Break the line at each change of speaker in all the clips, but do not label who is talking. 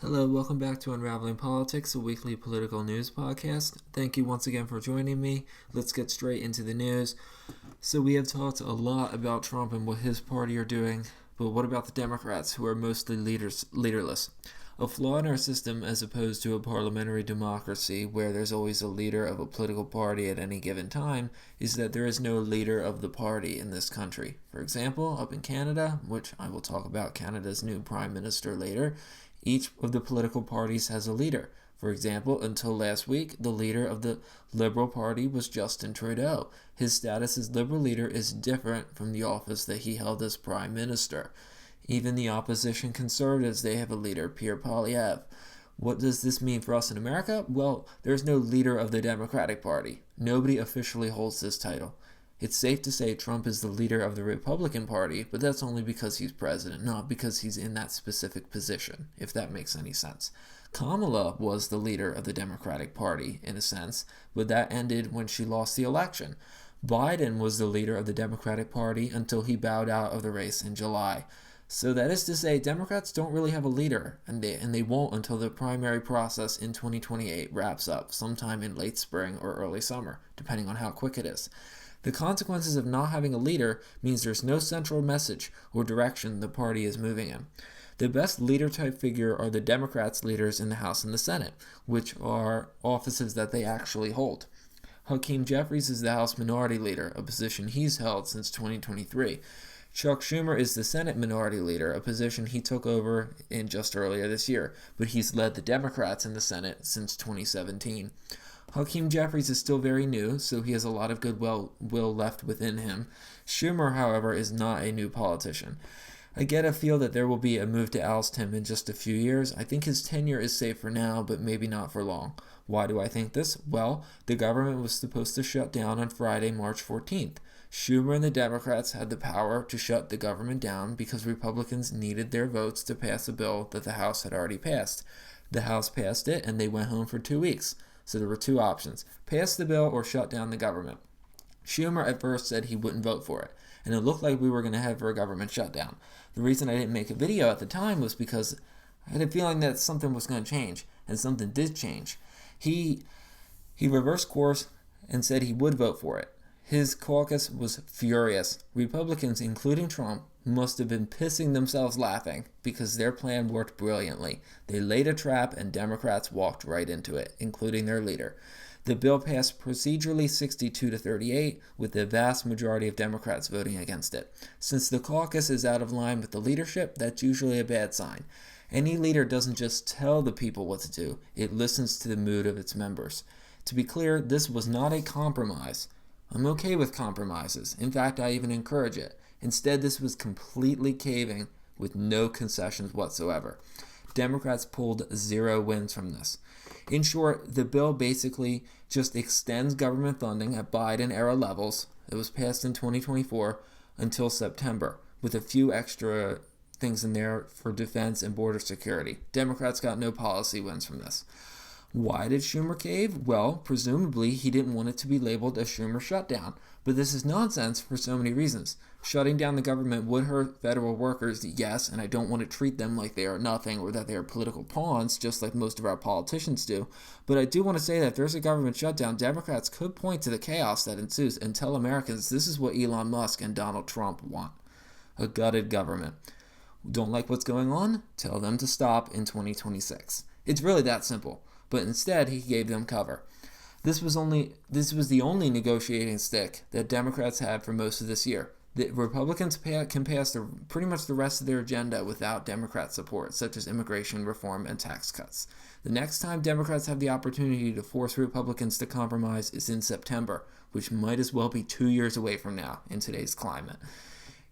Hello, welcome back to Unraveling Politics, a weekly political news podcast. Thank you once again for joining me. Let's get straight into the news. So we have talked a lot about Trump and what his party are doing, but what about the Democrats, who are mostly leaderless? A flaw in our system, as opposed to a parliamentary democracy where there's always a leader of a political party at any given time, is that there is no leader of the party in this country. For example, up in Canada, which I will talk about Canada's new prime minister later, each of the political parties has a leader. For example, until last week, the leader of the Liberal Party was Justin Trudeau. His status as Liberal leader is different from the office that he held as Prime Minister. Even the opposition Conservatives, they have a leader, Pierre Poilievre. What does this mean for us in America? Well, there's no leader of the Democratic Party. Nobody officially holds this title. It's safe to say Trump is the leader of the Republican Party, but that's only because he's president, not because he's in that specific position, if that makes any sense. Kamala was the leader of the Democratic Party, in a sense, but that ended when she lost the election. Biden was the leader of the Democratic Party until he bowed out of the race in July. So that is to say, Democrats don't really have a leader, and they won't until the primary process in 2028 wraps up, sometime in late spring or early summer, depending on how quick it is. The consequences of not having a leader means there's no central message or direction the party is moving in. The best leader-type figure are the Democrats' leaders in the House and the Senate, which are offices that they actually hold. Hakeem Jeffries is the House Minority Leader, a position he's held since 2023. Chuck Schumer is the Senate Minority Leader, a position he took over in just earlier this year, but he's led the Democrats in the Senate since 2017. Hakeem Jeffries is still very new, so he has a lot of goodwill left within him. Schumer, however, is not a new politician. I get a feel that there will be a move to oust him in just a few years. I think his tenure is safe for now, but maybe not for long. Why do I think this? Well, the government was supposed to shut down on Friday, March 14th. Schumer and the Democrats had the power to shut the government down because Republicans needed their votes to pass a bill that the House had already passed. The House passed it, and they went home for 2 weeks. So there were two options: pass the bill or shut down the government. Schumer at first said he wouldn't vote for it, and it looked like we were going to head for a government shutdown. The reason I didn't make a video at the time was because I had a feeling that something was going to change, and something did change. He reversed course and said he would vote for it. His caucus was furious. Republicans, including Trump, must have been pissing themselves laughing because their plan worked brilliantly. They laid a trap and Democrats walked right into it, including their leader. The bill passed procedurally 62-38, with the vast majority of Democrats voting against it. Since the caucus is out of line with the leadership, that's usually a bad sign. Any leader doesn't just tell the people what to do, it listens to the mood of its members. To be clear, this was not a compromise. I'm okay with compromises. In fact, I even encourage it. Instead, this was completely caving with no concessions whatsoever. Democrats pulled 0 wins from this. In short, the bill basically just extends government funding at Biden-era levels. It was passed in 2024 until September, with a few extra things in there for defense and border security. Democrats got no policy wins from this. Why did Schumer cave? Well, presumably he didn't want it to be labeled a Schumer shutdown. But this is nonsense for so many reasons. Shutting down the government would hurt federal workers, yes, and I don't want to treat them like they are nothing or that they are political pawns, just like most of our politicians do. But I do want to say that if there's a government shutdown, Democrats could point to the chaos that ensues and tell Americans this is what Elon Musk and Donald Trump want: a gutted government. Don't like what's going on? Tell them to stop in 2026. It's really that simple. But instead, he gave them cover. This was the only negotiating stick that Democrats had for most of this year. The Republicans can pass pretty much the rest of their agenda without Democrat support, such as immigration reform and tax cuts. The next time Democrats have the opportunity to force Republicans to compromise is in September, which might as well be 2 years away from now in today's climate.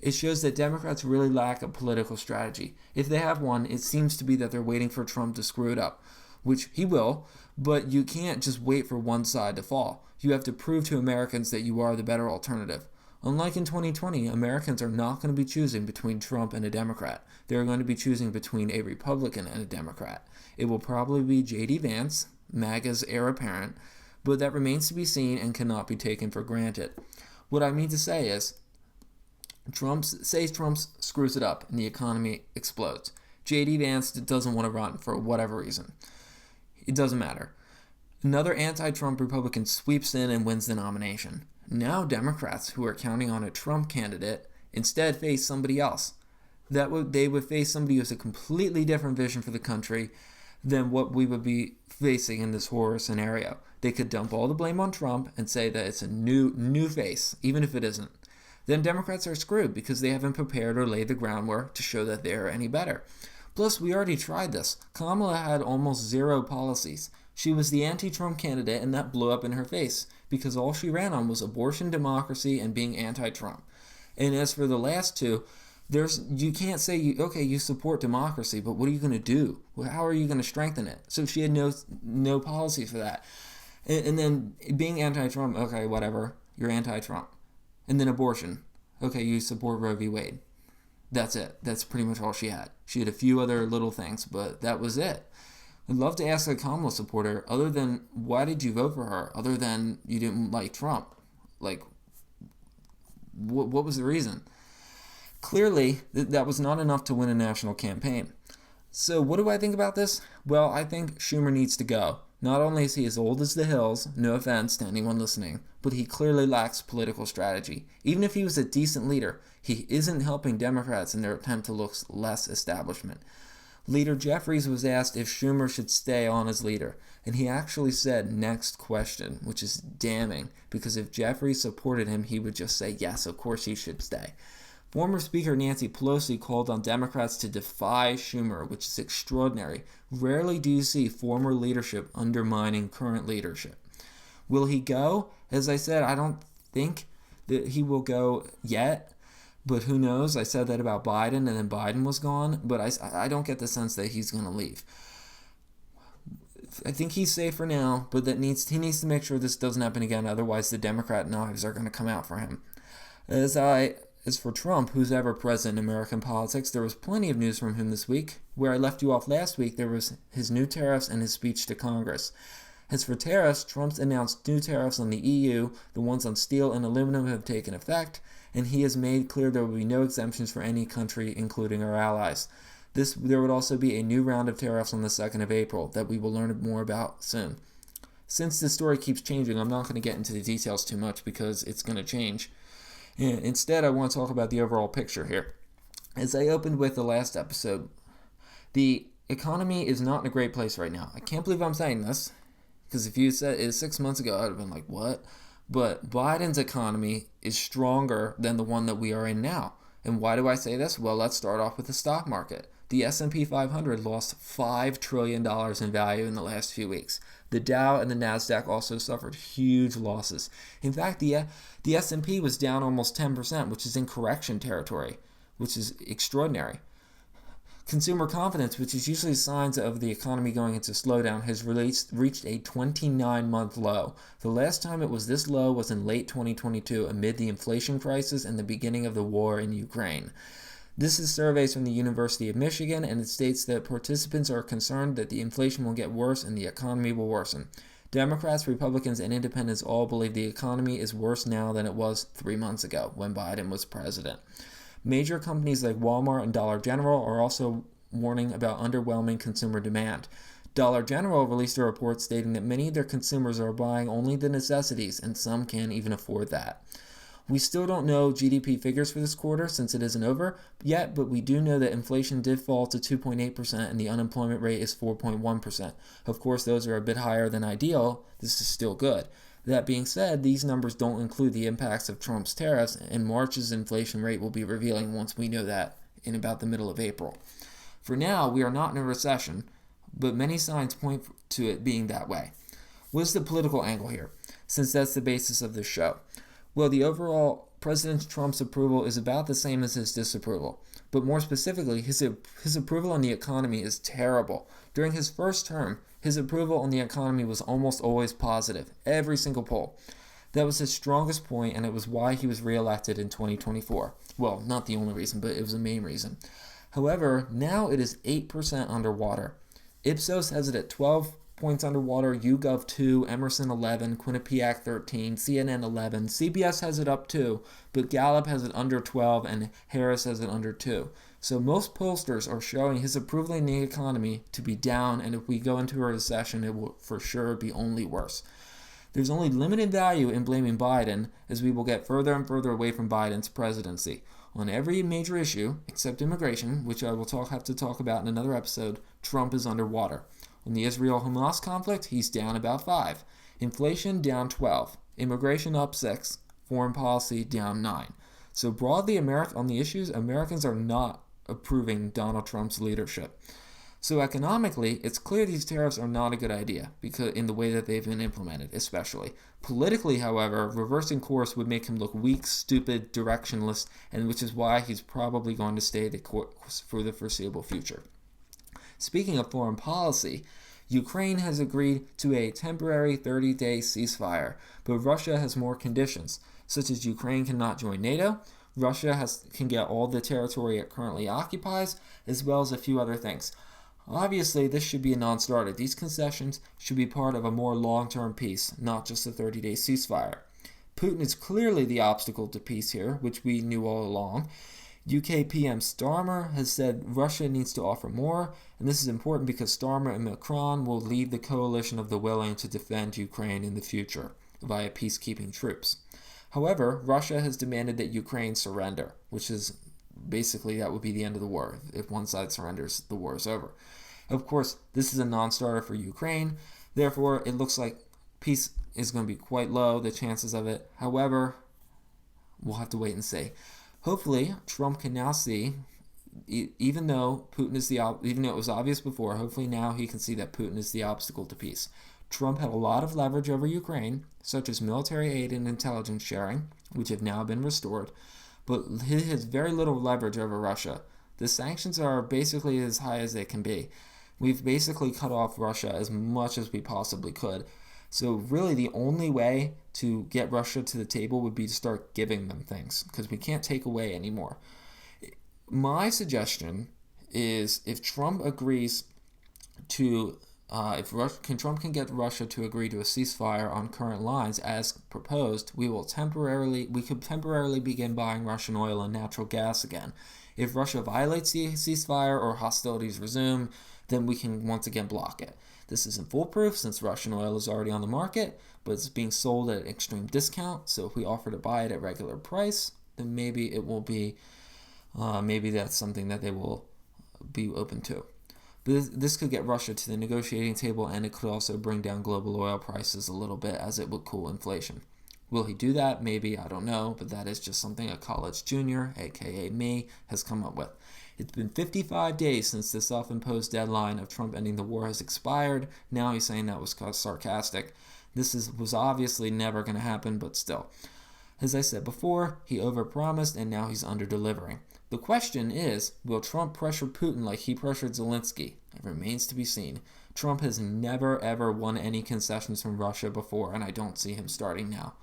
It shows that Democrats really lack a political strategy. If they have one, it seems to be that they're waiting for Trump to screw it up, which he will, but you can't just wait for one side to fall. You have to prove to Americans that you are the better alternative. Unlike in 2020, Americans are not going to be choosing between Trump and a Democrat. They're going to be choosing between a Republican and a Democrat. It will probably be J.D. Vance, MAGA's heir apparent, but that remains to be seen and cannot be taken for granted. What I mean to say is, Trump screws it up and the economy explodes. J.D. Vance doesn't want to run for whatever reason. It doesn't matter. Another anti-Trump Republican sweeps in and wins the nomination. Now Democrats who are counting on a Trump candidate instead face somebody else. They would face somebody who has a completely different vision for the country than what we would be facing in this horror scenario. They could dump all the blame on Trump and say that it's a new face, even if it isn't. Then Democrats are screwed because they haven't prepared or laid the groundwork to show that they're any better. Plus, we already tried this. Kamala had almost zero policies. She was the anti-Trump candidate, and that blew up in her face because all she ran on was abortion, democracy, and being anti-Trump. And as for the last two, you can't say, you support democracy, but what are you going to do? How are you going to strengthen it? So she had no policy for that. And then being anti-Trump, okay, whatever, you're anti-Trump. And then abortion, okay, you support Roe v. Wade. That's it. That's pretty much all she had. She had a few other little things, but that was it. I'd love to ask a Kamala supporter, other than, why did you vote for her? Other than you didn't like Trump. Like, what was the reason? Clearly, that was not enough to win a national campaign. So what do I think about this? Well, I think Schumer needs to go. Not only is he as old as the hills, no offense to anyone listening, but he clearly lacks political strategy. Even if he was a decent leader, he isn't helping Democrats in their attempt to look less establishment. Leader Jeffries was asked if Schumer should stay on as leader, and he actually said next question, which is damning, because if Jeffries supported him, he would just say, yes, of course he should stay. Former Speaker Nancy Pelosi called on Democrats to defy Schumer, which is extraordinary. Rarely do you see former leadership undermining current leadership. Will he go? As I said, I don't think that he will go yet, but who knows? I said that about Biden, and then Biden was gone, but I don't get the sense that he's going to leave. I think he's safe for now, but he needs to make sure this doesn't happen again, otherwise the Democrat knives are going to come out for him. As for Trump, who's ever present in American politics, there was plenty of news from him this week. Where I left you off last week, there was his new tariffs and his speech to Congress. As for tariffs, Trump's announced new tariffs on the EU. The ones on steel and aluminum have taken effect, and he has made clear there will be no exemptions for any country, including our allies. There would also be a new round of tariffs on the 2nd of April that we will learn more about soon. Since this story keeps changing, I'm not going to get into the details too much because it's going to change. Instead, I want to talk about the overall picture here. As I opened with the last episode, the economy is not in a great place right now. I can't believe I'm saying this, because if you said it 6 months ago, I would have been like, what? But Biden's economy is stronger than the one that we are in now. And why do I say this? Well, let's start off with the stock market. The S&P 500 lost $5 trillion in value in the last few weeks. The Dow and the NASDAQ also suffered huge losses. In fact, the S&P was down almost 10%, which is in correction territory, which is extraordinary. Consumer confidence, which is usually signs of the economy going into slowdown, has reached a 29-month low. The last time it was this low was in late 2022 amid the inflation crisis and the beginning of the war in Ukraine. This is surveys from the University of Michigan, and it states that participants are concerned that the inflation will get worse and the economy will worsen. Democrats, Republicans, and independents all believe the economy is worse now than it was 3 months ago when Biden was president. Major companies like Walmart and Dollar General are also warning about underwhelming consumer demand. Dollar General released a report stating that many of their consumers are buying only the necessities, and some can't even afford that. We still don't know GDP figures for this quarter since it isn't over yet, but we do know that inflation did fall to 2.8% and the unemployment rate is 4.1%. Of course, those are a bit higher than ideal. This is still good. That being said, these numbers don't include the impacts of Trump's tariffs, and March's inflation rate will be revealing once we know that in about the middle of April. For now, we are not in a recession, but many signs point to it being that way. What's the political angle here, since that's the basis of this show? Well, the overall President Trump's approval is about the same as his disapproval. But more specifically, his approval on the economy is terrible. During his first term, his approval on the economy was almost always positive, every single poll. That was his strongest point, and it was why he was reelected in 2024. Well, not the only reason, but it was the main reason. However, now it is 8% underwater. Ipsos has it at 12 points underwater, YouGov 2, Emerson 11, Quinnipiac 13, CNN 11, CBS has it up 2, but Gallup has it under 12 and Harris has it under 2. So most pollsters are showing his approval in the economy to be down, and if we go into a recession, it will for sure be only worse. There's only limited value in blaming Biden, as we will get further and further away from Biden's presidency. On every major issue, except immigration, which I will have to talk about in another episode, Trump is underwater. On the Israel-Hamas conflict, he's down about 5. Inflation down 12. Immigration up 6. Foreign policy down 9. So broadly, on the issues, Americans are not approving Donald Trump's leadership. So economically, it's clear these tariffs are not a good idea because in the way that they've been implemented, especially. Politically, however, reversing course would make him look weak, stupid, directionless, and which is why he's probably going to stay the course for the foreseeable future. Speaking of foreign policy, Ukraine has agreed to a temporary 30-day ceasefire, but Russia has more conditions, such as Ukraine cannot join NATO, Russia can get all the territory it currently occupies, as well as a few other things. Obviously, this should be a non-starter. These concessions should be part of a more long-term peace, not just a 30-day ceasefire. Putin is clearly the obstacle to peace here, which we knew all along. UK PM Starmer has said Russia needs to offer more, and this is important because Starmer and Macron will lead the coalition of the willing to defend Ukraine in the future via peacekeeping troops. However, Russia has demanded that Ukraine surrender, which is basically that would be the end of the war. If one side surrenders, the war is over. Of course, this is a non-starter for Ukraine. Therefore, it looks like peace is going to be quite low, the chances of it. However, we'll have to wait and see. Hopefully, Trump can now see, even though it was obvious before, hopefully now he can see that Putin is the obstacle to peace. Trump had a lot of leverage over Ukraine, such as military aid and intelligence sharing, which have now been restored, but he has very little leverage over Russia. The sanctions are basically as high as they can be. We've basically cut off Russia as much as we possibly could. So really the only way to get Russia to the table would be to start giving them things, because we can't take away anymore. My suggestion is if Trump agrees to, Trump can get Russia to agree to a ceasefire on current lines as proposed, we could temporarily begin buying Russian oil and natural gas again. If Russia violates the ceasefire or hostilities resume, then we can once again block it. This isn't foolproof since Russian oil is already on the market, but it's being sold at an extreme discount. So if we offer to buy it at regular price, then maybe it will be, maybe that's something that they will be open to. But this could get Russia to the negotiating table, and it could also bring down global oil prices a little bit as it would cool inflation. Will he do that? Maybe, I don't know, but that is just something a college junior, aka me, has come up with. It's been 55 days since the self-imposed deadline of Trump ending the war has expired. Now he's saying that was sarcastic. This was obviously never going to happen, but still. As I said before, he overpromised and now he's under-delivering. The question is, will Trump pressure Putin like he pressured Zelensky? It remains to be seen. Trump has never ever won any concessions from Russia before, and I don't see him starting now.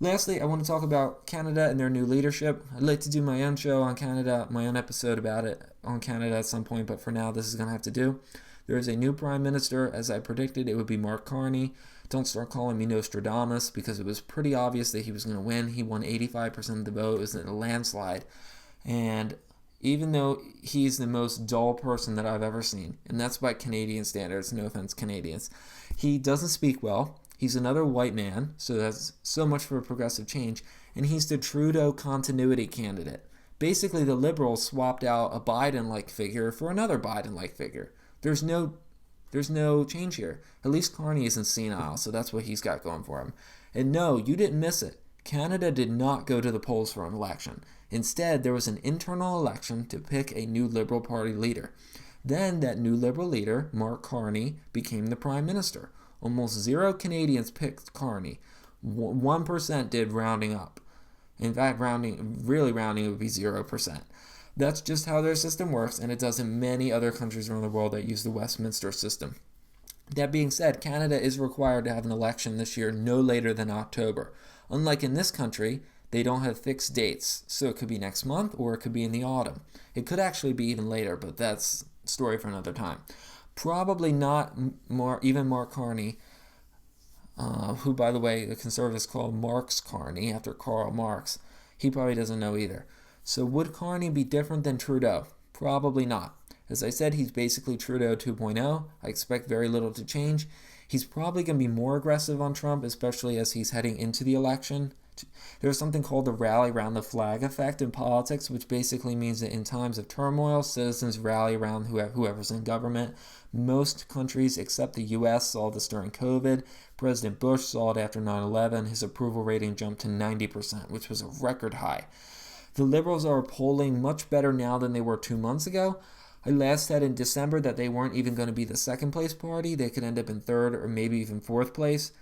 Lastly, I want to talk about Canada and their new leadership. I'd like to do my own show on Canada, my own episode about it on Canada at some point, but for now, this is going to have to do. There is a new prime minister. As I predicted, it would be Mark Carney. Don't start calling me Nostradamus because it was pretty obvious that he was going to win. He won 85% of the vote. It was a landslide. And even though he's the most dull person that I've ever seen, and that's by Canadian standards, no offense Canadians, he doesn't speak well. He's another white man, so that's so much for progressive change, and he's the Trudeau continuity candidate. Basically, the Liberals swapped out a Biden-like figure for another Biden-like figure. There's no change here. At least Carney isn't senile, so that's what he's got going for him. And no, you didn't miss it. Canada did not go to the polls for an election. Instead, there was an internal election to pick a new Liberal Party leader. Then that new Liberal leader, Mark Carney, became the Prime Minister. Almost zero Canadians picked Carney. 1% did, rounding up. In fact, rounding it would be 0%. That's just how their system works, and it does in many other countries around the world that use the Westminster system. That being said, Canada is required to have an election this year no later than October. Unlike in this country, they don't have fixed dates, so it could be next month or it could be in the autumn. It could actually be even later, but that's a story for another time. Probably not even Mark Carney, who, by the way, the Conservatives call Marx Carney after Karl Marx. He probably doesn't know either. So would Carney be different than Trudeau? Probably not. As I said, he's basically Trudeau 2.0. I expect very little to change. He's probably going to be more aggressive on Trump, especially as he's heading into the election. There's something called the rally around the flag effect in politics, which basically means that in times of turmoil, citizens rally around whoever's in government. Most countries, except the U.S., saw this during COVID. President Bush saw it after 9/11. His approval rating jumped to 90%, which was a record high. The Liberals are polling much better now than they were 2 months ago. I last said in December that they weren't even going to be the second place party. They could end up in third or maybe even fourth place.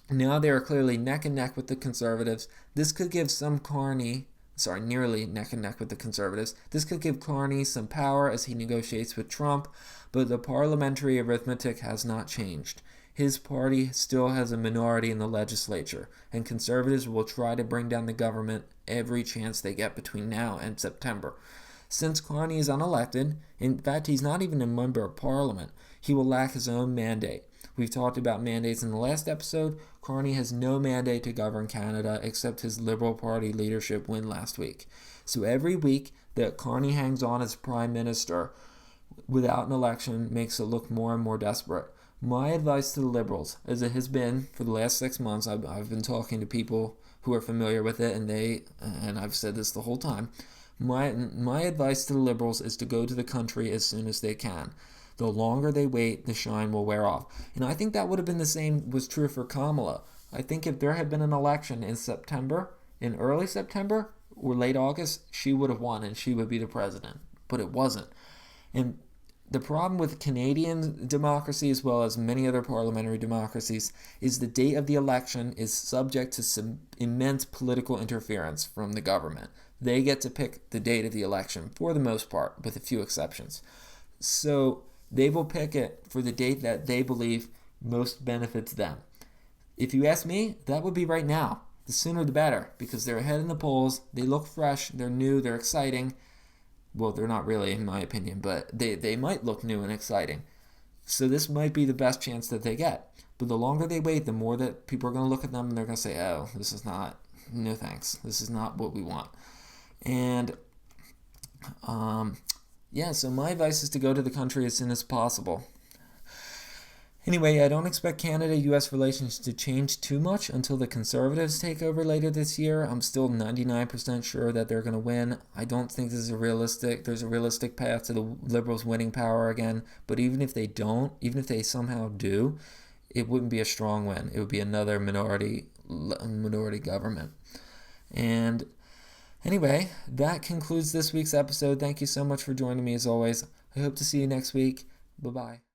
Now they are clearly neck and neck with the Conservatives. This could give nearly neck and neck with the Conservatives. This could give Carney some power as he negotiates with Trump, but the parliamentary arithmetic has not changed. His party still has a minority in the legislature, and Conservatives will try to bring down the government every chance they get between now and September. Since Carney is unelected, in fact, he's not even a member of Parliament, he will lack his own mandate. We've talked about mandates in the last episode. Carney has no mandate to govern Canada except his Liberal Party leadership win last week. So every week that Carney hangs on as Prime Minister without an election makes it look more and more desperate. My advice to the Liberals, as it has been for the last 6 months, I've been talking to people who are familiar with it, and I've said this the whole time. My advice to the Liberals is to go to the country as soon as they can. The longer they wait, the shine will wear off. And I think that would have been the same was true for Kamala. I think if there had been an election in September, in early September or late August, she would have won and she would be the president. But it wasn't. And the problem with Canadian democracy, as well as many other parliamentary democracies, is the date of the election is subject to some immense political interference from the government. They get to pick the date of the election, for the most part, with a few exceptions. So they will pick it for the date that they believe most benefits them. If you ask me, that would be right now. The sooner the better, because they're ahead in the polls, they look fresh, they're new, they're exciting. Well, they're not really, in my opinion, but they might look new and exciting. So this might be the best chance that they get. But the longer they wait, the more that people are going to look at them and they're going to say, oh, this is not, no thanks. This is not what we want. And, so my advice is to go to the country as soon as possible. Anyway, I don't expect Canada-U.S. relations to change too much until the Conservatives take over later this year. I'm still 99% sure that they're going to win. I don't think there's a realistic path to the Liberals winning power again. But even if they don't, even if they somehow do, it wouldn't be a strong win. It would be another minority government. And anyway, that concludes this week's episode. Thank you so much for joining me as always. I hope to see you next week. Bye-bye.